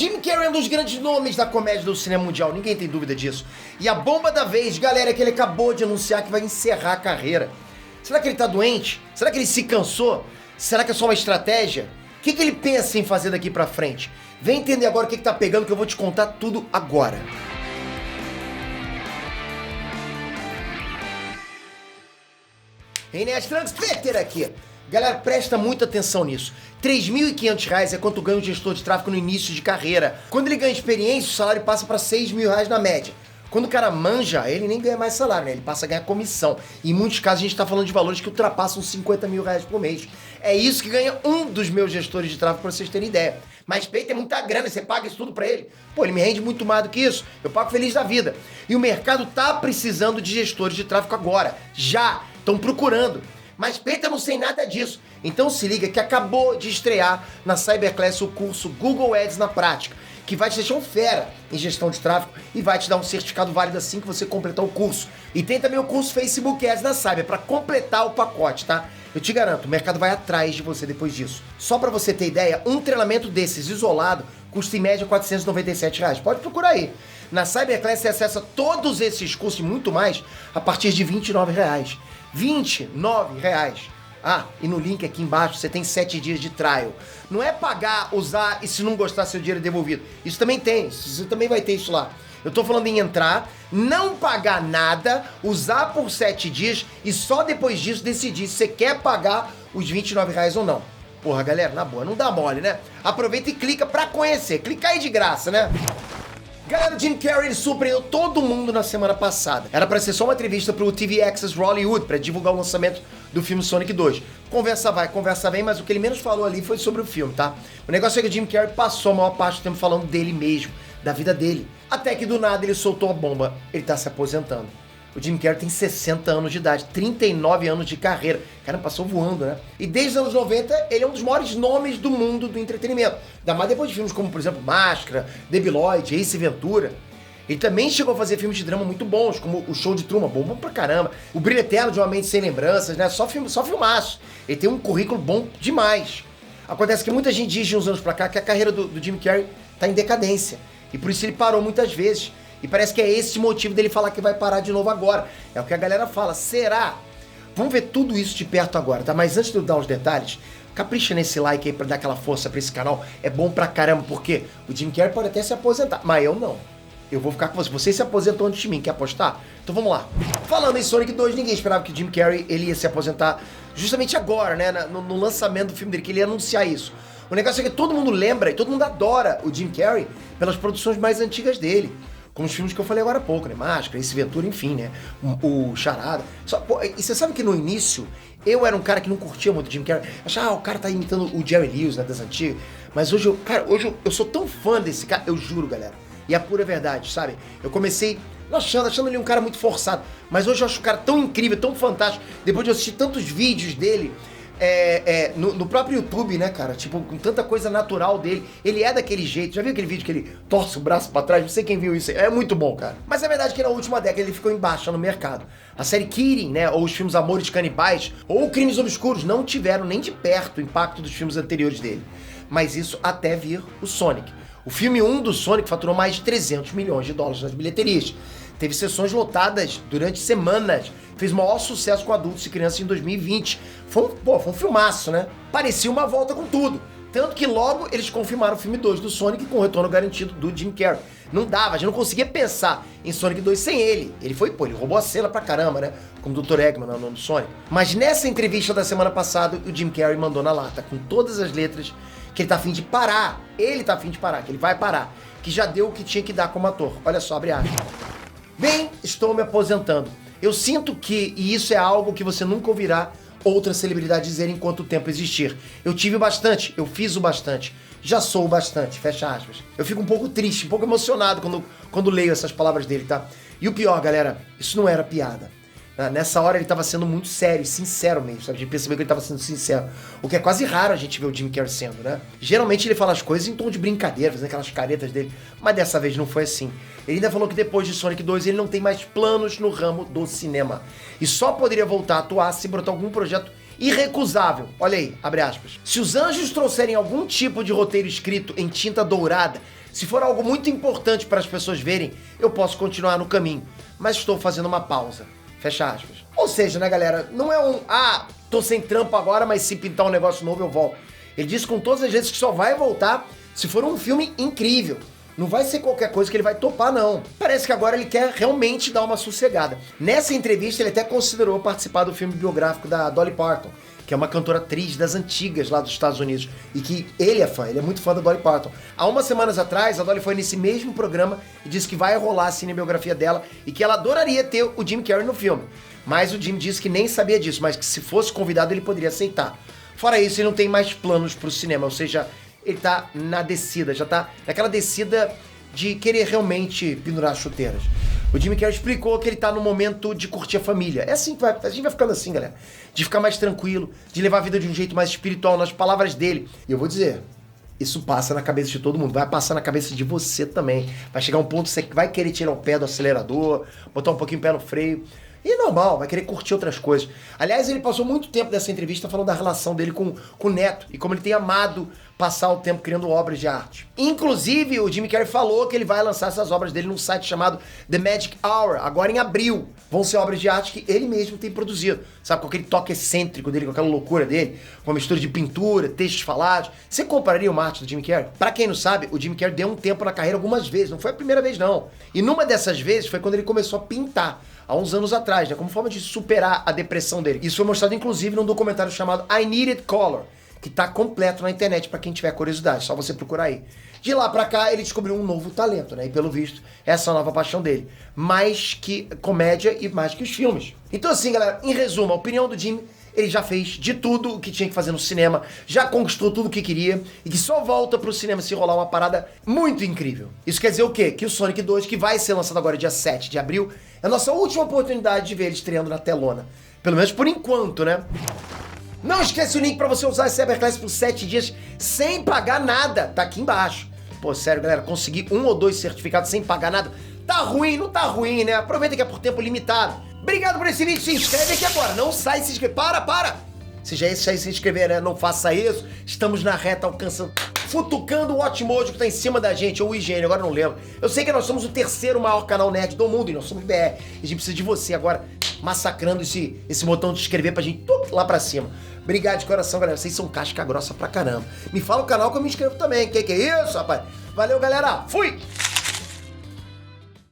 Jim Carrey é um dos grandes nomes da comédia do cinema mundial, ninguém tem dúvida disso. E a bomba da vez, galera, é que ele acabou de anunciar que vai encerrar a carreira. Será que ele tá doente? Será que ele se cansou? Será que é só uma estratégia? O que ele pensa em fazer daqui pra frente? Vem entender agora o que tá pegando, que eu vou te contar tudo agora. Enéas Transpeter aqui. Galera, presta muita atenção nisso. R$3.500 é quanto ganha um gestor de tráfego no início de carreira. Quando ele ganha experiência, o salário passa para R$6.000 na média. Quando o cara manja, ele nem ganha mais salário, né? Ele passa a ganhar comissão. E em muitos casos a gente tá falando de valores que ultrapassam R$50.000 por mês. É isso que ganha um dos meus gestores de tráfego, pra vocês terem ideia. Mas peito é muita grana, você paga isso tudo pra ele. Pô, ele me rende muito mais do que isso. Eu pago feliz da vida. E o mercado tá precisando de gestores de tráfego agora. Já estão procurando. Mas peito eu não sei nada disso. Então se liga que acabou de estrear na Cyberclass o curso Google Ads na prática, que vai te deixar um fera em gestão de tráfego e vai te dar um certificado válido assim que você completar o curso. E tem também o curso Facebook Ads na Cyber para completar o pacote, tá? Eu te garanto, o mercado vai atrás de você depois disso. Só para você ter ideia, um treinamento desses isolado custa em média R$497. Pode procurar aí. Na Cyberclass você acessa todos esses cursos e muito mais a partir de R$29. R$29. Ah, e no link aqui embaixo você tem 7 dias de trial. Não é pagar, usar e se não gostar seu dinheiro é devolvido. Isso também tem, você também vai ter isso lá. Eu tô falando em entrar, não pagar nada, usar por 7 dias e só depois disso decidir se você quer pagar os R$29 ou não. Porra, galera, na boa, não dá mole, né? Aproveita e clica pra conhecer. Clica aí de graça, né? Galera, o Jim Carrey ele surpreendeu todo mundo na semana passada. Era pra ser só uma entrevista pro TV Access Hollywood pra divulgar o lançamento do filme Sonic 2. Conversa vai, conversa vem, mas o que ele menos falou ali foi sobre o filme, tá? O negócio é que o Jim Carrey passou a maior parte do tempo falando dele mesmo, da vida dele. Até que do nada ele soltou a bomba. Ele tá se aposentando. O Jim Carrey tem 60 anos de idade, 39 anos de carreira. Cara, passou voando, né? E desde os anos 90, ele é um dos maiores nomes do mundo do entretenimento. Ainda mais depois de filmes como, por exemplo, Máscara, Debi Lloyd, Ace Ventura. Ele também chegou a fazer filmes de drama muito bons, como O Show de Truman, bom pra caramba. O Brilho Eterno de Uma Mente Sem Lembranças, né? Só filmaço. Ele tem um currículo bom demais. Acontece que muita gente diz de uns anos pra cá que a carreira do Jim Carrey tá em decadência. E por isso ele parou muitas vezes. E parece que é esse o motivo dele falar que vai parar de novo agora. É o que a galera fala. Será? Vamos ver tudo isso de perto agora, tá? Mas antes de eu dar os detalhes, capricha nesse like aí pra dar aquela força pra esse canal. É bom pra caramba, porque o Jim Carrey pode até se aposentar, mas eu não. Eu vou ficar com você. Você se aposentou antes de mim, quer apostar? Então vamos lá. Falando em Sonic 2, ninguém esperava que o Jim Carrey ele ia se aposentar justamente agora, né? No lançamento do filme dele, que ele ia anunciar isso. O negócio é que todo mundo lembra e todo mundo adora o Jim Carrey pelas produções mais antigas dele. Como os filmes que eu falei agora há pouco, né? Máscara, Ace Ventura, enfim, né? O Charada. E você sabe que no início, eu era um cara que não curtia muito o Jim Carrey. Achava, o cara tá imitando o Jerry Lewis, né? Das antigas. Mas hoje, eu sou tão fã desse cara, eu juro, galera. E a pura verdade, sabe? Eu comecei achando ele um cara muito forçado. Mas hoje eu acho o cara tão incrível, tão fantástico. Depois de eu assistir tantos vídeos dele... no próprio YouTube, né, cara? Tipo, com tanta coisa natural dele. Ele é daquele jeito. Já viu aquele vídeo que ele torce o braço pra trás? Não sei quem viu isso. É muito bom, cara. Mas é verdade que na última década ele ficou em baixa no mercado. A série Kidding, né? Ou os filmes Amores Canibais, ou Crimes Obscuros não tiveram nem de perto o impacto dos filmes anteriores dele. Mas isso até vir o Sonic. O filme 1 do Sonic faturou mais de $300 milhões nas bilheterias. Teve sessões lotadas durante semanas. Fez o maior sucesso com adultos e crianças em 2020. Foi um filmaço, né? Parecia uma volta com tudo. Tanto que logo eles confirmaram o filme 2 do Sonic com o retorno garantido do Jim Carrey. Não dava, a gente não conseguia pensar em Sonic 2 sem ele. Ele roubou a cena pra caramba, né? Como o Dr. Eggman no Sonic. Mas nessa entrevista da semana passada, o Jim Carrey mandou na lata, com todas as letras, que ele tá a fim de parar. Ele tá a fim de parar, que ele vai parar. Que já deu o que tinha que dar como ator. Olha só, abre aspas. Bem, estou me aposentando. Eu sinto que, e isso é algo que você nunca ouvirá outra celebridade dizer enquanto o tempo existir. Eu tive o bastante, eu fiz o bastante, já sou o bastante, fecha aspas. Eu fico um pouco triste, um pouco emocionado quando leio essas palavras dele, tá? E o pior, galera, isso não era piada. Nessa hora ele tava sendo muito sério, sincero mesmo, sabe? A gente percebeu que ele tava sendo sincero. O que é quase raro a gente ver o Jim Carrey sendo, né? Geralmente ele fala as coisas em tom de brincadeira, fazendo aquelas caretas dele. Mas dessa vez não foi assim. Ele ainda falou que depois de Sonic 2 ele não tem mais planos no ramo do cinema. E só poderia voltar a atuar se brotar algum projeto irrecusável. Olha aí, abre aspas. Se os anjos trouxerem algum tipo de roteiro escrito em tinta dourada, Se for algo muito importante para as pessoas verem, eu posso continuar no caminho, mas estou fazendo uma pausa. Fecha aspas. Ou seja, né, galera, não é tô sem trampo agora, mas se pintar um negócio novo eu volto. Ele disse com todas as vezes que só vai voltar se for um filme incrível. Não vai ser qualquer coisa que ele vai topar, não. Parece que agora ele quer realmente dar uma sossegada. Nessa entrevista, ele até considerou participar do filme biográfico da Dolly Parton, que é uma cantora atriz das antigas lá dos Estados Unidos, e que ele é fã, ele é muito fã da Dolly Parton. Há umas semanas atrás, a Dolly foi nesse mesmo programa e disse que vai rolar a cinebiografia dela e que ela adoraria ter o Jim Carrey no filme. Mas o Jim disse que nem sabia disso, mas que se fosse convidado ele poderia aceitar. Fora isso, ele não tem mais planos pro cinema, ou seja, ele tá na descida, já tá naquela descida de querer realmente pendurar as chuteiras. O Jim Carrey explicou que ele tá no momento de curtir a família. É assim que a gente vai ficando assim, galera. De ficar mais tranquilo, de levar a vida de um jeito mais espiritual, nas palavras dele. E eu vou dizer, isso passa na cabeça de todo mundo, vai passar na cabeça de você também. Vai chegar um ponto que você vai querer tirar o pé do acelerador, botar um pouquinho o pé no freio. E é normal, vai querer curtir outras coisas. Aliás, ele passou muito tempo dessa entrevista falando da relação dele com o neto e como ele tem amado passar o tempo criando obras de arte. Inclusive, o Jim Carrey falou que ele vai lançar essas obras dele num site chamado The Magic Hour, agora em abril. Vão ser obras de arte que ele mesmo tem produzido. Sabe, com aquele toque excêntrico dele, com aquela loucura dele, com a mistura de pintura, textos falados. Você compraria uma arte do Jim Carrey? Pra quem não sabe, o Jim Carrey deu um tempo na carreira algumas vezes, não foi a primeira vez não. E numa dessas vezes foi quando ele começou a pintar, há uns anos atrás, né, como forma de superar a depressão dele. Isso foi mostrado inclusive num documentário chamado I Needed Color, que tá completo na internet pra quem tiver curiosidade, só você procurar aí. De lá pra cá, ele descobriu um novo talento, né? E pelo visto, essa é a nova paixão dele. Mais que comédia e mais que os filmes. Então assim, galera, em resumo, a opinião do Jim, ele já fez de tudo o que tinha que fazer no cinema, já conquistou tudo o que queria e que só volta pro cinema se rolar uma parada muito incrível. Isso quer dizer o quê? Que o Sonic 2, que vai ser lançado agora dia 7 de abril, é a nossa última oportunidade de ver ele estreando na telona. Pelo menos por enquanto, né? Não esquece o link pra você usar esse Cyberclass por 7 dias sem pagar nada. Tá aqui embaixo. Pô, sério, galera, conseguir 1 ou 2 certificados sem pagar nada. Tá ruim, não tá ruim, né? Aproveita que é por tempo limitado. Obrigado por esse vídeo. Se inscreve aqui agora. Não sai se inscrever. Para! Se já sai se inscrever, né? Não faça isso. Estamos na reta alcançando... Futucando o Watchmojo que tá em cima da gente, ou o IGN, agora não lembro. Eu sei que nós somos o terceiro maior canal nerd do mundo e nós somos BR. E a gente precisa de você agora massacrando esse botão de inscrever pra gente lá pra cima. Obrigado de coração, galera. Vocês são casca grossa pra caramba. Me fala o canal que eu me inscrevo também. Que é isso, rapaz? Valeu, galera. Fui!